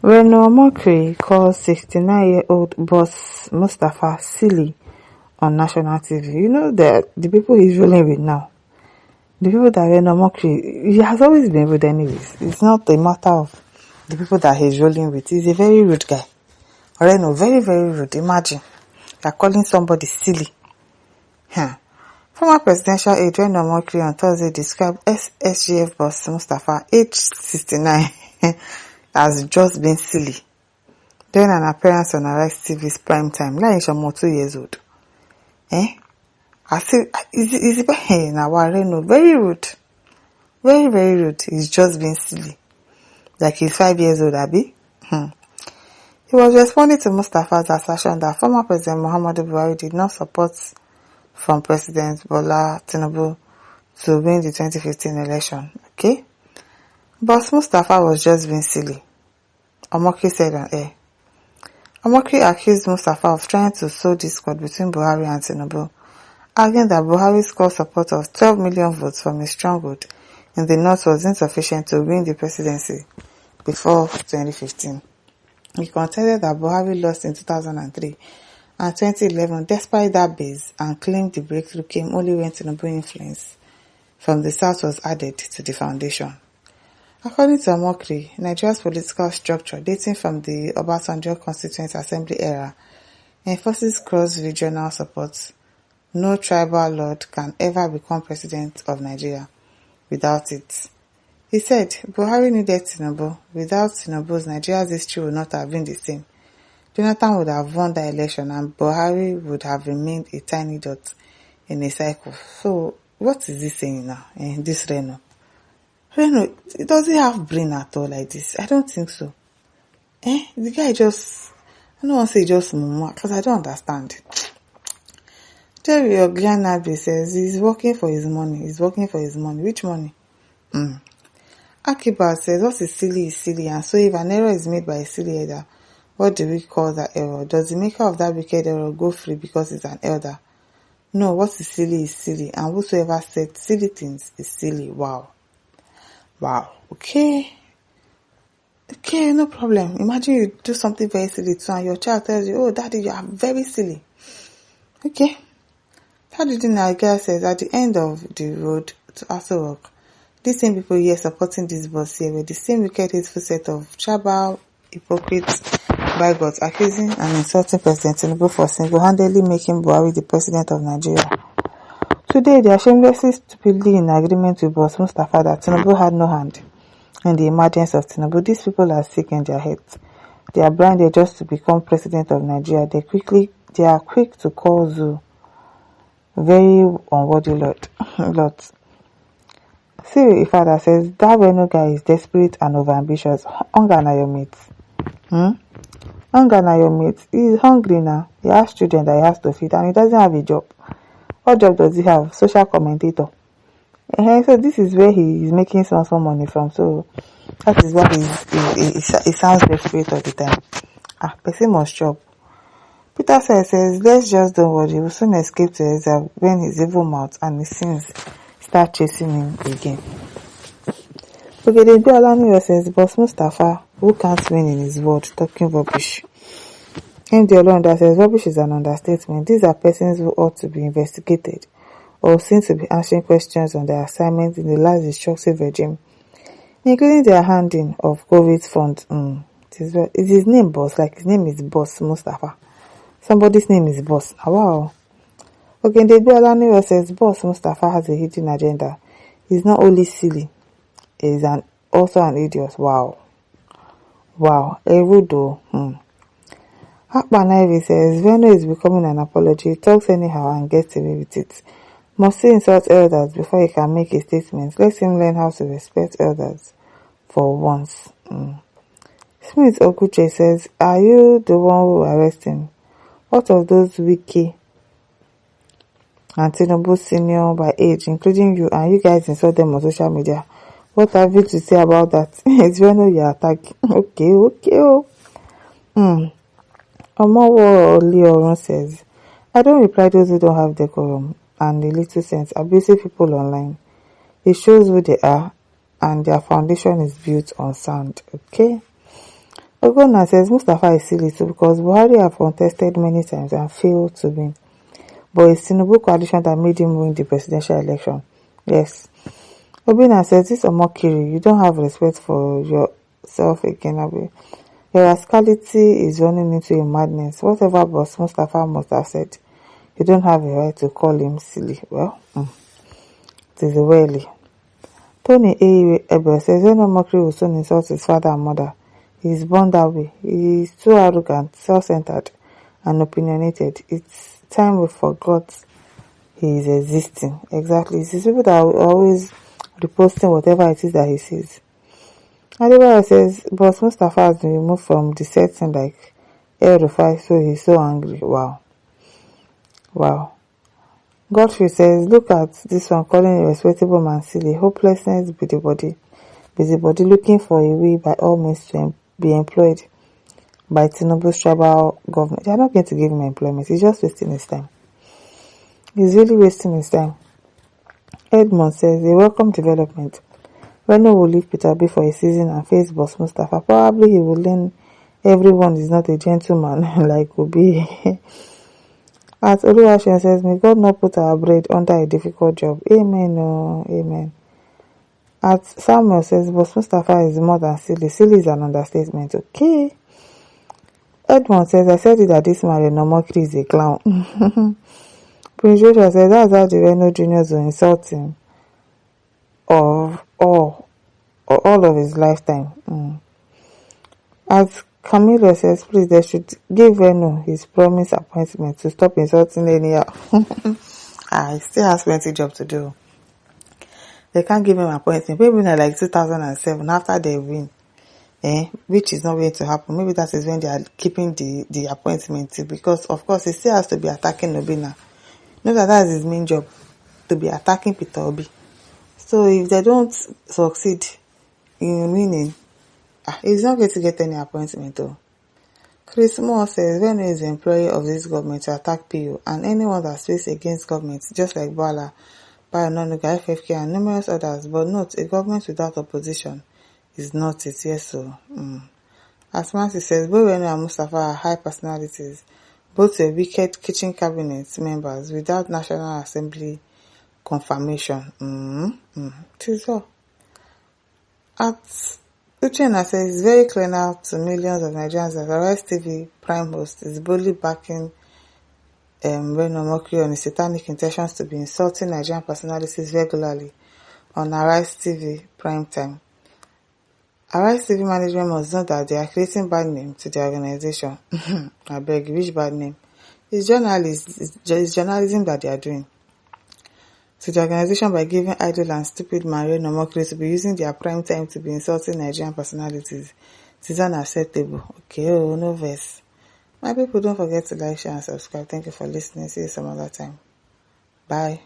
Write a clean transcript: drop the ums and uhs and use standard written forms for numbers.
Reno Omokri calls 69-year-old boss Mustapha silly on national TV. You know that the people he's rolling with now, the people that Reno Omokri, he has always been rude anyways. It's not a matter of the people that he's rolling with. He's a very rude guy. Reno, very, very rude. Imagine, you're calling somebody silly. Former presidential aide Reno Omokri on Thursday described SGF boss Mustapha, aged 69, as just being silly during an appearance on Arise TV's prime time. Like he's 2 years old. I say, now Reno, very rude. Very, very rude. He's just being silly. Like he's 5 years old, Abi. He was responding to Mustafa's assertion that former President Muhammadu Buhari did not support from President Bola Tinubu to win the 2015 election. Okay? But Mustapha was just being silly, Omokri said on air. Omokri accused Mustapha of trying to sow discord between Buhari and Tinubu, arguing that Buhari's core support of 12 million votes from his stronghold in the north was insufficient to win the presidency before 2015. He contended that Buhari lost in 2003 and 2011 despite that base, and claimed the breakthrough came only when Tinubu influence from the south was added to the foundation. According to Omokri, Nigeria's political structure dating from the Obasanjo Constituent Assembly era enforces cross-regional support. No tribal lord can ever become president of Nigeria without it. He said, Buhari needed Tinubu. Without Tinubu's, Nigeria's history would not have been the same. Jonathan would have won the election and Buhari would have remained a tiny dot in a cycle. So, what is he saying now in this Reno? Reno, does he have brain at all like this? I don't think so. The guy just, I don't want to say just mumu, because I don't understand. Jerry Oglianabe says he's working for his money. He's working for his money. Which money? Akiba says what is silly, and so if an error is made by a silly elder, what do we call that error? Does the maker of that wicked error go free because he's an elder? No, what is silly, and whosoever said silly things is silly. Wow. Okay, no problem. Imagine you do something very silly too and your child tells you, oh daddy, you are very silly. Okay. Daddy Nigeria says at the end of the road to Aso Rock, these same people here supporting this boss here were the same wicked, hateful set of tribal hypocrites, bigots, accusing and insulting President Tinubu for single-handedly making Buhari the president of Nigeria. Today, they are shamelessly, stupidly in agreement with boss Mustapha that Tinubu had no hand in the emergence of Tinubu. These people are sick in their heads. They are blinded just to become president of Nigeria. They are quick to call Zoo very unworthy lot. See, father says that Reno guy is desperate and overambitious. Hunger na your mates. Hunger na your mates. He is hungry now. He has children that he has to feed and he doesn't have a job. What job does he have? Social commentator. So this is where he is making some money from. So that is why he sounds desperate all the time. Person must job. Peter says, let's just don't worry. He will soon escape to exile when his evil mouth and his sins start chasing him again. Okay, the Alani says, boss Mustapha, who can't win in his word, talking rubbish. MD Olonda says rubbish is an understatement. These are persons who ought to be investigated or seen to be answering questions on their assignments in the last destructive regime, including their handing of COVID funds. Is his name boss? Like his name is Boss Mustapha. Somebody's name is Boss. Wow. Okay, the Alani says boss Mustapha has a hidden agenda. He's not only silly, he's also an idiot. Wow. Erudo. Akbanavi says, Reno is becoming an apology. He talks anyhow and gets away with it. Must he insult elders before he can make a statement? Let him learn how to respect elders for once. Smith Okuche says, are you the one who arrested him? What of those wiki and Tinubu senior by age, including you, and you guys insult them on social media? What have you to say about that? It's Reno you're attacking. Okay. Omowo Leorun says, I don't reply those who don't have decorum and a little sense, abusive people online. It shows who they are and their foundation is built on sand. Okay? Ogona says Mustapha is silly too because Buhari have contested many times and failed to win. But it's Tinubu coalition that made him win the presidential election. Yes. Obina says, this Omokri, you don't have respect for yourself again, Abi. Your rascality is running into a madness. Whatever boss Mustapha must have said, you don't have a right to call him silly. Well, it is early. Tony A. Ebel says, when Omokri will soon insult his father and mother, he is born that way. He is too arrogant, self-centered, and opinionated. It's time we forgot he is existing. Exactly. It's people that are always reposting whatever it is that he sees. Adebayo says, Boss Mustapha has been removed from the setting like El Rufai, so he's so angry. Wow. Godfrey says, look at this one calling a respectable man silly. Hopelessness, busybody looking for a way by all means to be employed by Tinubu's tribal government. They are not going to give him employment. He's just wasting his time. He's really wasting his time. Edmond says, a welcome development. Reno will leave Peter B for a season and face Boss Mustapha. Probably he will learn everyone is not a gentleman like Obi. At Oluwashen says, may God not put our bread under a difficult job. Amen. Oh, amen. At Samuel says, Boss Mustapha is more than silly. Silly is an understatement. Okay. Edmond says, I said it that this man Omokri is a clown. Prince Joshua says, that's how the Reno juniors will insult him of all of his lifetime. As Camilo says, please, they should give Reno his promised appointment to stop insulting anyhow. He still has plenty job to do. They can't give him appointment. Maybe like 2007 after they win. Which is not going to happen. Maybe that is when they are keeping the appointment too, because of course he still has to be attacking Obina. Know that is his main job, to be attacking Peter Obi. So if they don't succeed in winning, he's not going to get any appointment though. Chris Moore says, when is the employee of this government to attack PU and anyone that speaks against government, just like Bala, Nonuga, FFK and numerous others, but note, a government without opposition is not it, yes so. As Mansi says, both Reno and Mustapha are high personalities, both were wicked kitchen cabinet members without National Assembly confirmation. So, at Uchenna says, it's very clear now to millions of Nigerians that Arise TV prime host is boldly backing Reno Omokri on his satanic intentions to be insulting Nigerian personalities regularly on Arise TV prime time. Arise TV management must know that they are creating bad name to the organization. I beg, which bad name? It's journalism that they are doing to the organization by giving idle and stupid man Reno Omokri to be using their prime time to be insulting Nigerian personalities. It is unacceptable. Okay, no verse. My people, don't forget to like, share and subscribe. Thank you for listening. See you some other time. Bye.